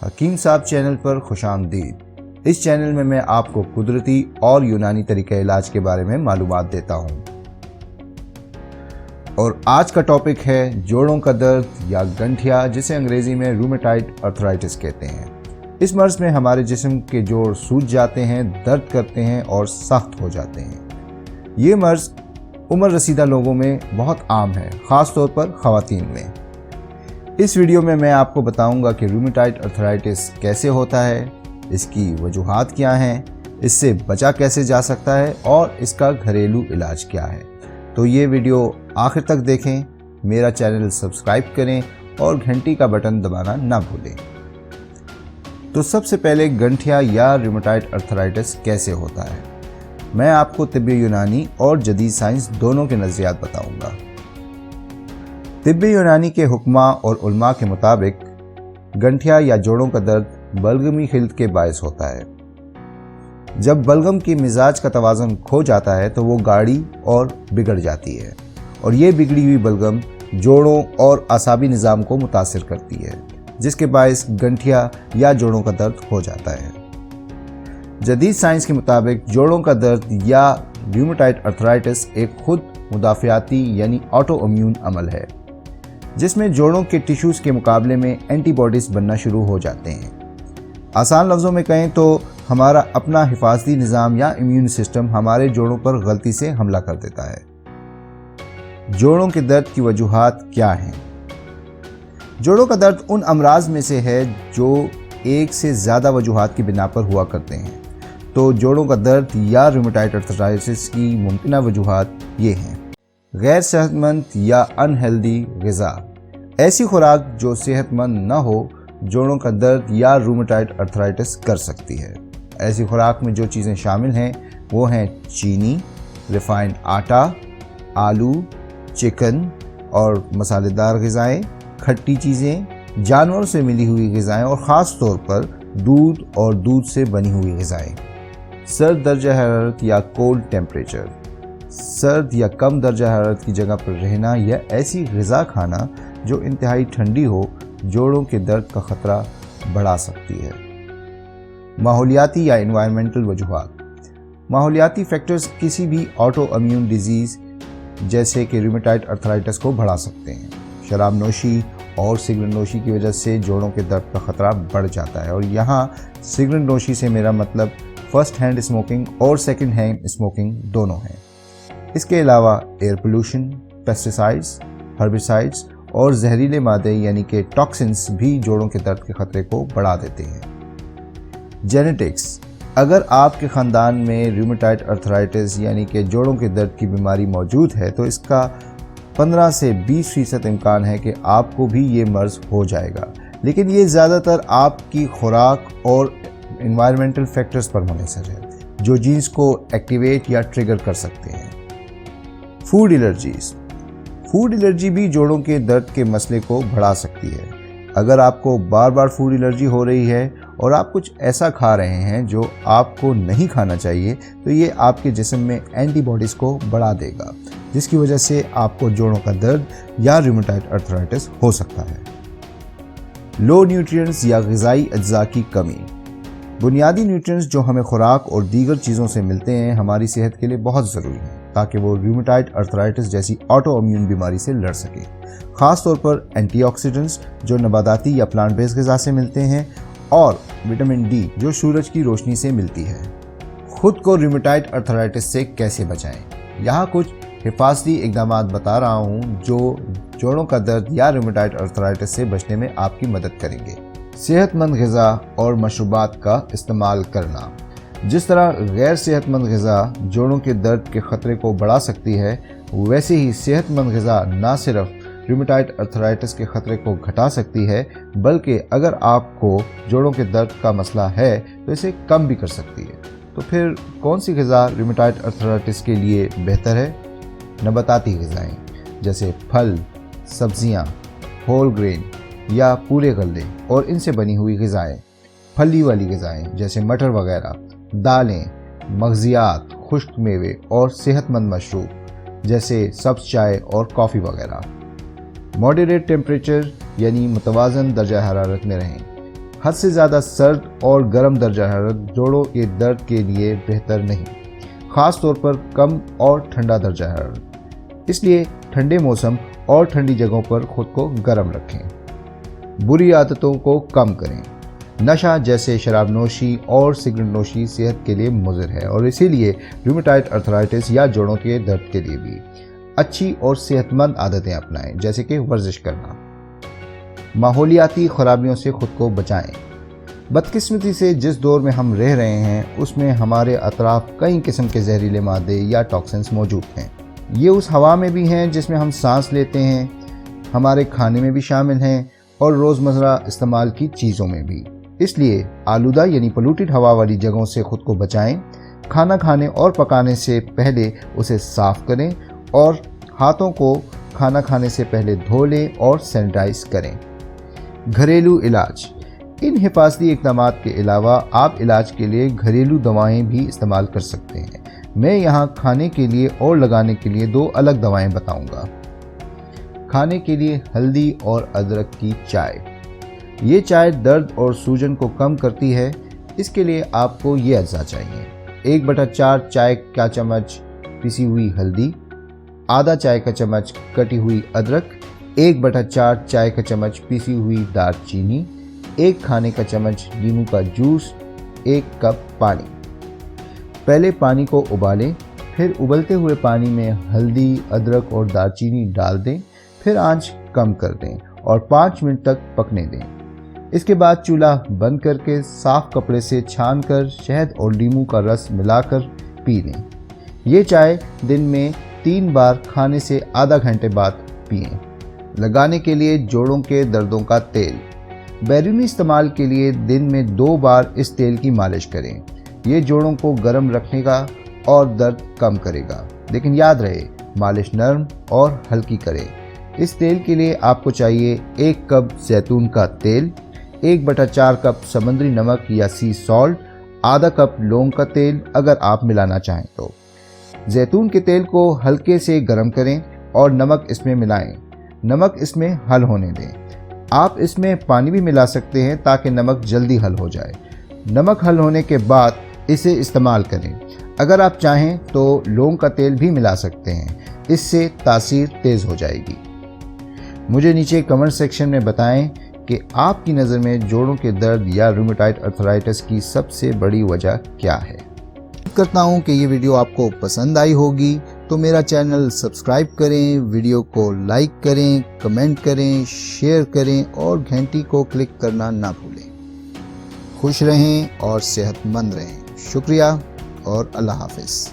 حکیم صاحب چینل پر خوش آمدید۔ اس چینل میں میں آپ کو قدرتی اور یونانی طریقہ علاج کے بارے میں معلومات دیتا ہوں، اور آج کا ٹاپک ہے جوڑوں کا درد یا گنٹھیا، جسے انگریزی میں رومیٹائڈ ارتھرائٹس کہتے ہیں۔ اس مرض میں ہمارے جسم کے جوڑ سوج جاتے ہیں، درد کرتے ہیں اور سخت ہو جاتے ہیں۔ یہ مرض عمر رسیدہ لوگوں میں بہت عام ہے، خاص طور پر خواتین میں۔ اس ویڈیو میں میں آپ کو بتاؤں گا کہ رومیٹائڈ ارتھرائٹس کیسے ہوتا ہے، اس کی وجوہات کیا ہیں، اس سے بچا کیسے جا سکتا ہے اور اس کا گھریلو علاج کیا ہے۔ تو یہ ویڈیو آخر تک دیکھیں، میرا چینل سبسکرائب کریں اور گھنٹی کا بٹن دبانا نہ بھولیں۔ تو سب سے پہلے گنٹھیا یا رومیٹائڈ ارتھرائٹس کیسے ہوتا ہے، میں آپ کو طب یونانی اور جدید سائنس دونوں کے نظریات بتاؤں گا۔ طب یونانی کے حکماء اور علماء کے مطابق گنٹھیا یا جوڑوں کا درد بلغمی خلط کے باعث ہوتا ہے۔ جب بلغم کی مزاج کا توازن کھو جاتا ہے تو وہ گاڑی اور بگڑ جاتی ہے، اور یہ بگڑی ہوئی بلغم جوڑوں اور اعصابی نظام کو متاثر کرتی ہے، جس کے باعث گنٹھیا یا جوڑوں کا درد ہو جاتا ہے۔ جدید سائنس کے مطابق جوڑوں کا درد یا رومیٹائڈ ارتھرائٹس ایک خود مدافعاتی یعنی آٹو امیون عمل ہے، جس میں جوڑوں کے ٹیشوز کے مقابلے میں اینٹی باڈیز بننا شروع ہو جاتے ہیں۔ آسان لفظوں میں کہیں تو ہمارا اپنا حفاظتی نظام یا امیون سسٹم ہمارے جوڑوں پر غلطی سے حملہ کر دیتا ہے۔ جوڑوں کے درد کی وجوہات کیا ہیں؟ جوڑوں کا درد ان امراض میں سے ہے جو ایک سے زیادہ وجوہات کی بنا پر ہوا کرتے ہیں۔ تو جوڑوں کا درد یا رومیٹائڈ ارتھرائٹس کی ممکنہ وجوہات یہ ہیں: غیر صحت مند یا انہیلدی غذا، ایسی خوراک جو صحت مند نہ ہو جوڑوں کا درد یا رومیٹائڈ ارتھرائٹس کر سکتی ہے۔ ایسی خوراک میں جو چیزیں شامل ہیں وہ ہیں چینی، ریفائنڈ آٹا، آلو، چکن اور مسالے دار غذائیں، کھٹی چیزیں، جانوروں سے ملی ہوئی غذائیں اور خاص طور پر دودھ اور دودھ سے بنی ہوئی غذائیں۔ سرد درجہ حرارت یا کولڈ ٹیمپریچر، سرد یا کم درجہ حرارت کی جگہ پر رہنا یا ایسی غذا کھانا جو انتہائی ٹھنڈی ہو جوڑوں کے درد کا خطرہ بڑھا سکتی ہے۔ ماحولیاتی یا انوائرمنٹل وجوہات، ماحولیاتی فیکٹرز کسی بھی آٹو امیون ڈیزیز جیسے کہ رومیٹائڈ ارتھرائٹس کو بڑھا سکتے ہیں۔ شراب نوشی اور سگریٹ نوشی کی وجہ سے جوڑوں کے درد کا خطرہ بڑھ جاتا ہے، اور یہاں سگریٹ نوشی سے میرا مطلب فرسٹ ہینڈ اسموکنگ اور سیکنڈ ہینڈ اسموکنگ دونوں ہیں۔ اس کے علاوہ ایئر پولوشن، پیسٹیسائڈز، ہربیسائڈز اور زہریلے مادے یعنی کہ ٹاکسنز بھی جوڑوں کے درد کے خطرے کو بڑھا دیتے ہیں۔ جینیٹکس، اگر آپ کے خاندان میں رومیٹائڈ ارتھرائٹس یعنی کہ جوڑوں کے درد کی بیماری موجود ہے تو اس کا 15 سے 20% امکان ہے کہ آپ کو بھی یہ مرض ہو جائے گا، لیکن یہ زیادہ تر آپ کی خوراک اور انوائرمنٹل فیکٹرز پر منحصر ہے جو جینز کو ایکٹیویٹ یا ٹریگر کر سکتے ہیں۔ فوڈ الرجیز، فوڈ الرجی بھی جوڑوں کے درد کے مسئلے کو بڑھا سکتی ہے۔ اگر آپ کو بار بار فوڈ الرجی ہو رہی ہے اور آپ کچھ ایسا کھا رہے ہیں جو آپ کو نہیں کھانا چاہیے تو یہ آپ کے جسم میں اینٹی باڈیز کو بڑھا دے گا، جس کی وجہ سے آپ کو جوڑوں کا درد یا رومیٹائڈ ارتھرائٹس ہو سکتا ہے۔ لو نیوٹرینٹس یا غذائی اجزاء کی کمی، بنیادی نیوٹرینٹس جو ہمیں خوراک اور دیگر چیزوں سے ملتے ہیں ہماری صحت کے لیے بہت ضروری ہیں تاکہ وہ رومیٹائڈ ارتھرائٹس جیسی آٹو امیون بیماری سے لڑ سکے۔ خاص طور پر اینٹی آکسیڈنٹس جو نباتاتی یا پلانٹ بیس غذا سے ملتے ہیں، اور وٹامن ڈی جو سورج کی روشنی سے ملتی ہے۔ خود کو رومیٹائڈ ارتھرائٹس سے کیسے بچائیں؟ یہاں کچھ حفاظتی اقدامات بتا رہا ہوں جو جوڑوں کا درد یا رومیٹائڈ ارتھرائٹس سے بچنے میں آپ کی مدد کریں گے۔ صحت مند غذا اور مشروبات کا استعمال کرنا، جس طرح غیر صحت مند غذا جوڑوں کے درد کے خطرے کو بڑھا سکتی ہے، ویسے ہی صحت مند غذا نہ صرف رومیٹائڈ ارتھرائٹس کے خطرے کو گھٹا سکتی ہے بلکہ اگر آپ کو جوڑوں کے درد کا مسئلہ ہے تو اسے کم بھی کر سکتی ہے۔ تو پھر کون سی غذا رومیٹائڈ ارتھرائٹس کے لیے بہتر ہے؟ نباتاتی غذائیں جیسے پھل، سبزیاں، ہول گرین یا پورے غلے اور ان سے بنی ہوئی غذائیں، پھلی والی غذائیں جیسے مٹر وغیرہ، دالیں، مغزیات، خشک میوے اور صحت مند مشروب جیسے سبز چائے اور کافی وغیرہ۔ ماڈریٹ ٹیمپریچر یعنی متوازن درجہ حرارت میں رہیں۔ حد سے زیادہ سرد اور گرم درجہ حرارت جوڑوں کے درد کے لیے بہتر نہیں، خاص طور پر کم اور ٹھنڈا درجہ حرارت۔ اس لیے ٹھنڈے موسم اور ٹھنڈی جگہوں پر خود کو گرم رکھیں۔ بری عادتوں کو کم کریں۔ نشہ جیسے شراب نوشی اور سگریٹ نوشی صحت کے لیے مضر ہے، اور اسی لیے رومیٹائڈ ارتھرائٹس یا جوڑوں کے درد کے لیے بھی اچھی اور صحت مند عادتیں اپنائیں، جیسے کہ ورزش کرنا۔ ماحولیاتی خرابیوں سے خود کو بچائیں۔ بدقسمتی سے جس دور میں ہم رہ رہے ہیں اس میں ہمارے اطراف کئی قسم کے زہریلے مادے یا ٹاکسنز موجود ہیں۔ یہ اس ہوا میں بھی ہیں جس میں ہم سانس لیتے ہیں، ہمارے کھانے میں بھی شامل ہیں اور روزمرہ استعمال کی چیزوں میں بھی۔ اس لیے آلودہ یعنی پولوٹڈ ہوا والی جگہوں سے خود کو بچائیں۔ کھانا کھانے اور پکانے سے پہلے اسے صاف کریں اور ہاتھوں کو کھانا کھانے سے پہلے دھو لیں اور سینیٹائز کریں۔ گھریلو علاج۔ ان حفاظتی اقدامات کے علاوہ آپ علاج کے لیے گھریلو دوائیں بھی استعمال کر سکتے ہیں۔ میں یہاں کھانے کے لیے اور لگانے کے لیے 2 الگ دوائیں بتاؤں گا۔ کھانے کے لیے ہلدی اور ادرک کی چائے۔ یہ چائے درد اور سوجن کو کم کرتی ہے۔ اس کے لیے آپ کو یہ اجزاء چاہیے: 1/4 چائے کا چمچ پیسی ہوئی ہلدی، آدھا چائے کا چمچ کٹی ہوئی ادرک، 1/4 چائے کا چمچ پیسی ہوئی دار چینی، 1 کھانے کا چمچ لیموں کا جوس، 1 کپ پانی۔ پہلے پانی کو ابالیں، پھر ابلتے ہوئے پانی میں ہلدی، ادرک اور دار چینی ڈال دیں، پھر آنچ کم کر دیں اور 5 منٹ تک پکنے دیں۔ اس کے بعد چولہا بند کر کے صاف کپڑے سے چھان کر شہد اور لیموں کا رس ملا کر پی لیں۔ یہ چائے دن میں 3 بار کھانے سے آدھا گھنٹے بعد پئیں۔ لگانے کے لیے جوڑوں کے دردوں کا تیل۔ بیرونی استعمال کے لیے دن میں 2 بار اس تیل کی مالش کریں۔ یہ جوڑوں کو گرم رکھے گا اور درد کم کرے گا، لیکن یاد رہے مالش نرم اور ہلکی کریں۔ اس تیل کے لیے آپ کو چاہیے 1 کپ زیتون کا تیل، 1/4 کپ سمندری نمک یا سی سالٹ، آدھا کپ لونگ کا تیل اگر آپ ملانا چاہیں تو۔ زیتون کے تیل کو ہلکے سے گرم کریں اور نمک اس میں ملائیں۔ نمک اس میں حل ہونے دیں۔ آپ اس میں پانی بھی ملا سکتے ہیں تاکہ نمک جلدی حل ہو جائے۔ نمک حل ہونے کے بعد اسے استعمال کریں۔ اگر آپ چاہیں تو لونگ کا تیل بھی ملا سکتے ہیں، اس سے تاثیر تیز ہو جائے گی۔ مجھے نیچے کمنٹ سیکشن میں بتائیں کہ آپ کی نظر میں جوڑوں کے درد یا رومیٹائڈ ارتھرائٹس کی سب سے بڑی وجہ کیا ہے۔ امید کرتا ہوں کہ یہ ویڈیو آپ کو پسند آئی ہوگی، تو میرا چینل سبسکرائب کریں، ویڈیو کو لائک کریں، کمنٹ کریں، شیئر کریں اور گھنٹی کو کلک کرنا نہ بھولیں۔ خوش رہیں اور صحت مند رہیں۔ شکریہ اور اللہ حافظ۔